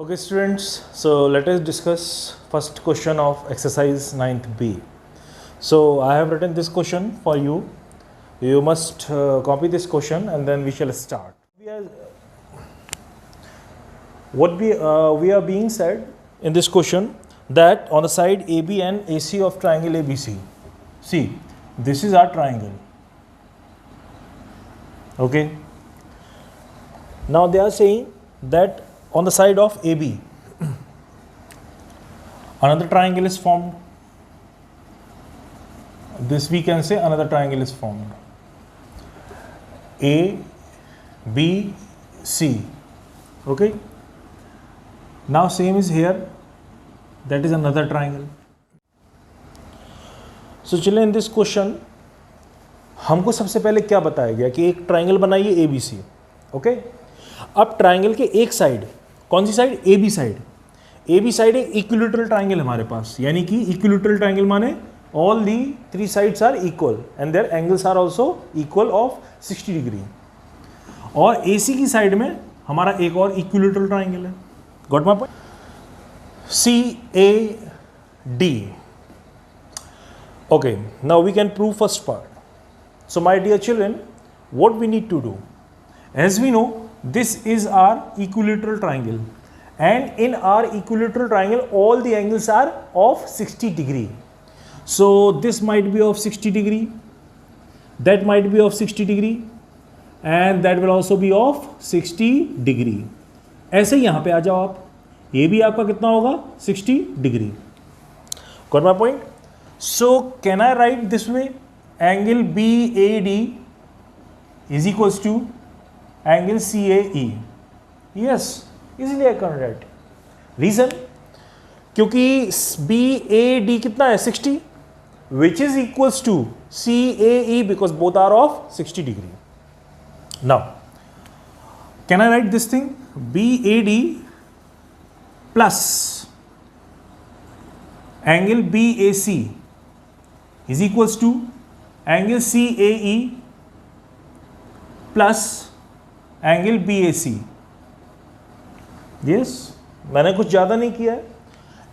Okay students, so let us discuss first question of exercise 9th B. So I have written this question for you. You must copy this question and then we shall start. We are being said in this question that on the side AB and AC of triangle ABC. See, this is our triangle. Okay. Now they are saying that on the side of AB, another triangle is formed. This we can say another triangle is formed. A, B, C. Okay. Now same is here. That is another triangle. So चलिए in this question हमको सबसे पहले क्या बताया गया कि एक triangle बनाइए ABC. ओके. अब ट्राइंगल के एक साइड, कौन सी side? AB side. AB side एक इक्विलेटरल ट्राइंगल हमारे पास, यानी कि इक्विलेटरल ट्राइंगल माने all the three sides are equal and their angles are also equal of 60 degree. और AC की साइड में हमारा एक और इक्विलेटरल ट्राइंगल है. Got my point? CAD. Okay, now we can prove first part. So my dear children, what we need to do? As we know, this is our equilateral triangle, and in our equilateral triangle all the angles are of 60 degree. So this might be of 60 degree, that might be of 60 degree, and that will also be of 60 degree. ऐसे ही यहाँ पे आ जाओ आप, ये भी आपका कितना होगा? 60 degree. Got my point? So can I write this way? Angle BAD is equals to angle CAE. Yes, easily I can write. Reason? क्योंकि BAD कितना है? 60, which is equals to CAE because both are of 60 degree. Now, can I write this thing? BAD plus angle BAC is equals to angle CAE plus angle BAC. Yes, मैंने कुछ ज़्यादा नहीं किया है.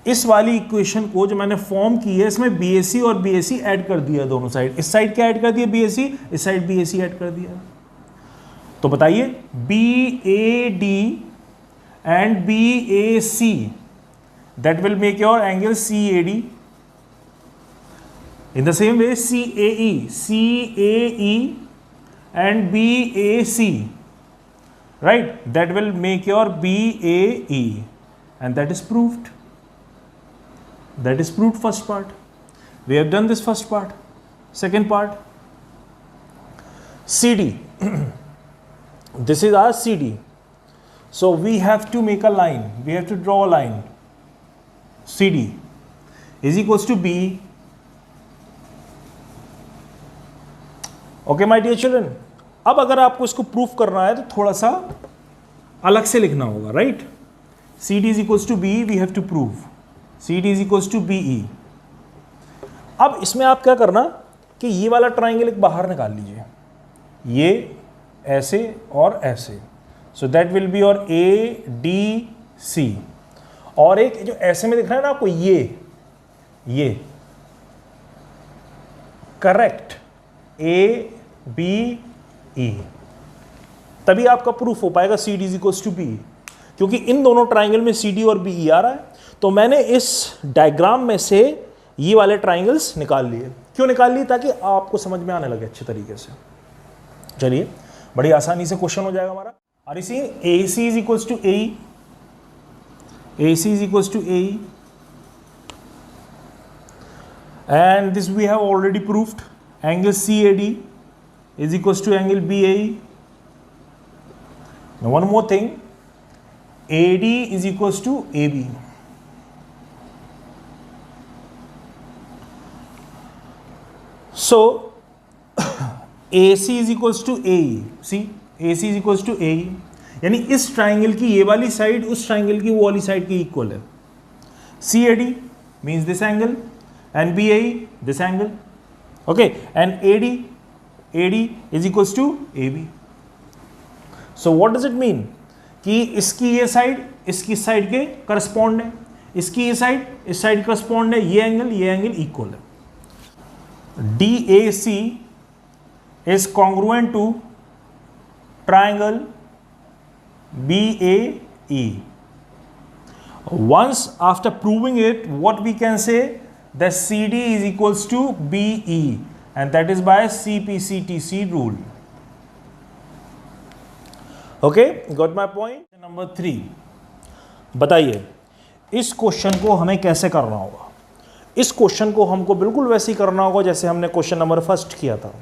इस वाली इक्वेशन को जो मैंने फॉर्म की है इसमें BAC और BAC ऐड कर दिया दोनों साइड. इस साइड क्या ऐड कर दिया? BAC. इस साइड BAC ऐड कर दिया. तो बताइए BAD and BAC, that will make your angle CAD. In the same way CAE and BAC, right, that will make your BAE, and that is proved. That is proved first part. We have done this first part. Second part, CD. This is our CD. So we have to make a line. We have to draw a line. CD is equals to B. Okay, my dear children. अब अगर आपको इसको proof करना है तो थोड़ा सा अलग से लिखना होगा, right? CD is equals to B. We have to prove. CD is equals to BE. अब इसमें आप क्या करना कि ये वाला ट्राइंगल एक बाहर निकाल लीजिए, ये ऐसे और ऐसे. So that will be your ADC. और एक जो ऐसे में दिख रहा है ना आपको, ये करेक्ट ABE. तभी आपका प्रूफ हो पाएगा CD is equals to BE, क्योंकि इन दोनों ट्राइंगल में CD और BE आ रहा है. तो मैंने इस डायग्राम में से ये वाले ट्राइंगल्स निकाल लिए. क्यों निकाल लिए? ताकि आपको समझ में आने लगे अच्छे तरीके से. चलिए, बड़ी आसानी से क्वेश्चन हो जाएगा हमारा. Are you seeing? AC is equals to AE. AC is equals to AE. And this we have already proved. Angle CAD is equals to angle BAE. Now one more thing. AD is equals to AB. So AC is equals to AE. See? AC is equals to AE, यानी इस triangle की ये वाली side उस triangle की वो वाली side की इक्वल है. CAD means this angle and BAE this angle. Okay, and AD is equals to AB. So what does it mean? कि इसकी ये साइड इसकी साइड के करस्पॉन्ड है, इसकी इस साइड करस्पॉन्ड है, ये एंगल इक्वल है। DAC is congruent to triangle BAE. Once after proving it, what we can say that CD is equals to BE, and that is by CPCTC rule. Okay, got my point? Number 3, बताइए इस question को हमें कैसे करना होगा। इस question को हमको बिल्कुल वैसे ही करना होगा जैसे हमने क्वेश्चन नंबर 1 किया था,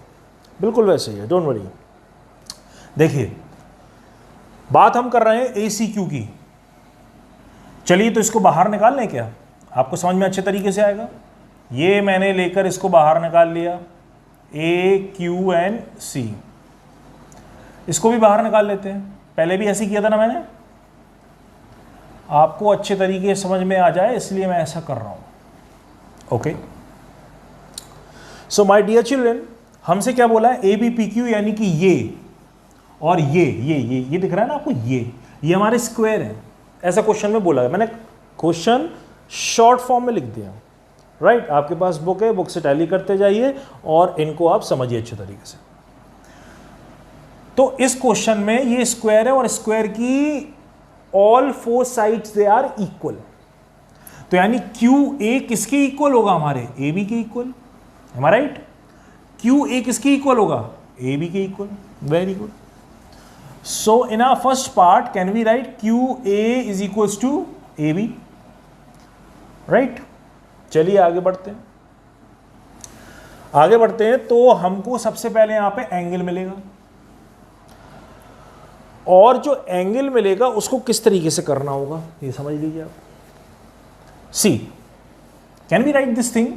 बिल्कुल वैसे ही है, डोंट वरी। देखिए बात हम कर रहे हैं ACQ की। चलिए तो इसको बाहर निकाल लें, क्या आपको समझ में अच्छे तरीके से आएगा। ये मैंने लेकर इसको बाहर निकाल लिया, AQNC, इसको भी बाहर निकाल लेते हैं। पहले भी ऐसे किया था ना मैंने, आपको अच्छे तरीके से समझ में आ जाए इसलिए मैं ऐसा कर रहा हूं। Okay, so my dear children, हमसे क्या बोला है, ABPQ, यानी कि ये और ये दिख रहा है ना आपको, ये हमारे स्क्वायर है। ऐसा क्वेश्चन में बोला है, मैंने क्वेश्चन शॉर्ट फॉर्म में लिख दिया, राइट। आपके पास बुक है, बुक से टैली करते जाइए और इनको आप समझिए अच्छे तरीके से। तो इस क्वेश्चन में ये स्क्वायर है और स्क्वायर की all 4 sides they are equal. तो यानी QA किसके इक्वल होगा, हमारे AB के इक्वल, हमारा राइट। QA किसके इक्वल होगा, AB के equal, very good. So in our first part, can we write QA is equals to AB, right? चलिए आगे बढ़ते हैं। तो हमको सबसे पहले यहां पे एंगल मिलेगा, और जो एंगल मिलेगा उसको किस तरीके से करना होगा ये समझ लीजिए आप। See, can we write this thing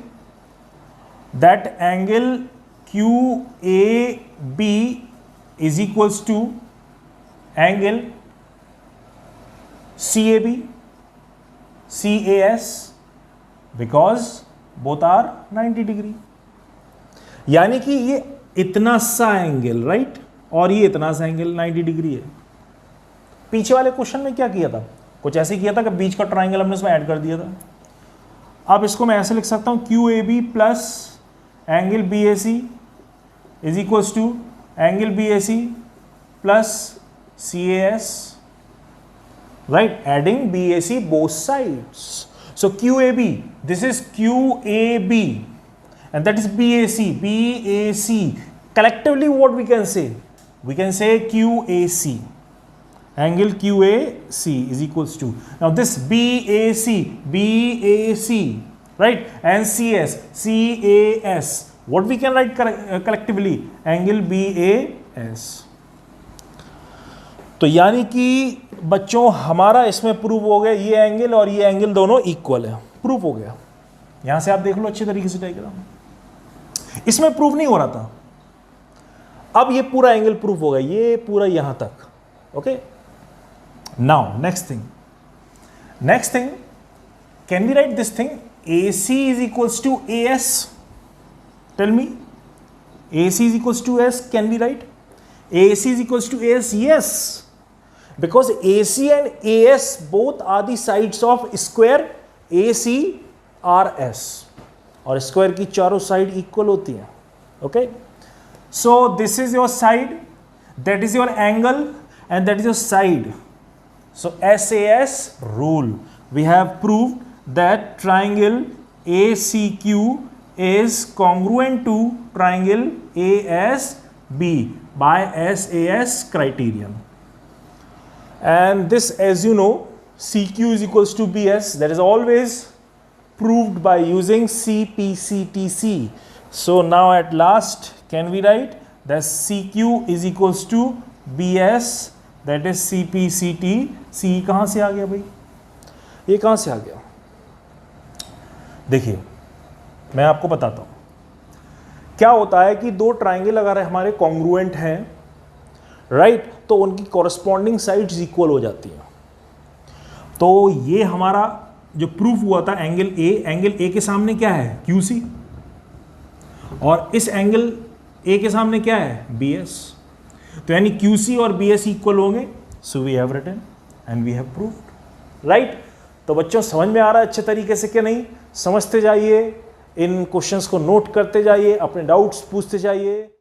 that angle QAB is equals to angle CAB, CAS, because both are 90 degree. यानी कि ये इतना सा एंगल, राइट, और ये इतना सा एंगल 90 डिग्री है। पीछे वाले क्वेश्चन में क्या किया था, कुछ ऐसे किया था कि बीच का ट्राइंगल हमने इसमें ऐड कर दिया था। अब इसको मैं ऐसे लिख सकता हूं, QAB plus angle BAC is equals to angle BAC plus CAS, right, adding BAC both sides. So QAB, this is QAB and that is BAC. Collectively what we can say? We can say QAC. Angle QAC is equals to, now this BAC, right, and CAS. What we can write collectively? Angle BAS. तो यानी कि बच्चों हमारा इसमें prove हो गया, ये angle और ये एंगल दोनों इक्वल है, प्रूव हो गया। यहां से आप देख लो अच्छे तरीके से डायग्राम। इसमें प्रूव नहीं हो रहा था, अब ये पूरा एंगल प्रूव हो गया, ये पूरा यहां तक। Okay, now next thing, can we write this thing, AC is equals to AS? Tell me, AC is equals to AS, can we write AC is equals to AS? Yes, because AC and AS both are the sides of square ACRS, और square की चारों side equal होती हैं। Okay, so this is your side, that is your angle, and that is your side. So SAS rule, we have proved that triangle ACQ is congruent to triangle ASB by SAS criterion. And this, as you know, CQ is equals to BS, that is always proved by using CPCTC. So now at last, can we write that CQ is equals to BS, that is CPCTC। कहाँ से आ गया भाई, ये कहाँ से आ गया? देखिए मैं आपको बताता हूँ क्या होता है कि दो ट्राइंगल अगर हमारे कॉन्ग्रुएंट हैं, राइट, तो उनकी कॉरस्पॉन्डिंग साइड्स इक्वल हो जाती हैं। तो ये हमारा जो प्रूफ हुआ था, एंगल ए के सामने क्या है, QC, और इस एंगल ए के सामने क्या है, BS। तो यानी QC और BS इक्वल होंगे। So we have written and we have proved. Right. तो बच्चों समझ में आ रहा है अच्छे तरीके से कि नहीं? समझते जाइए, इन क्वेश्चंस को नोट करते जाइए, अपने डाउट्स पूछते जाइए।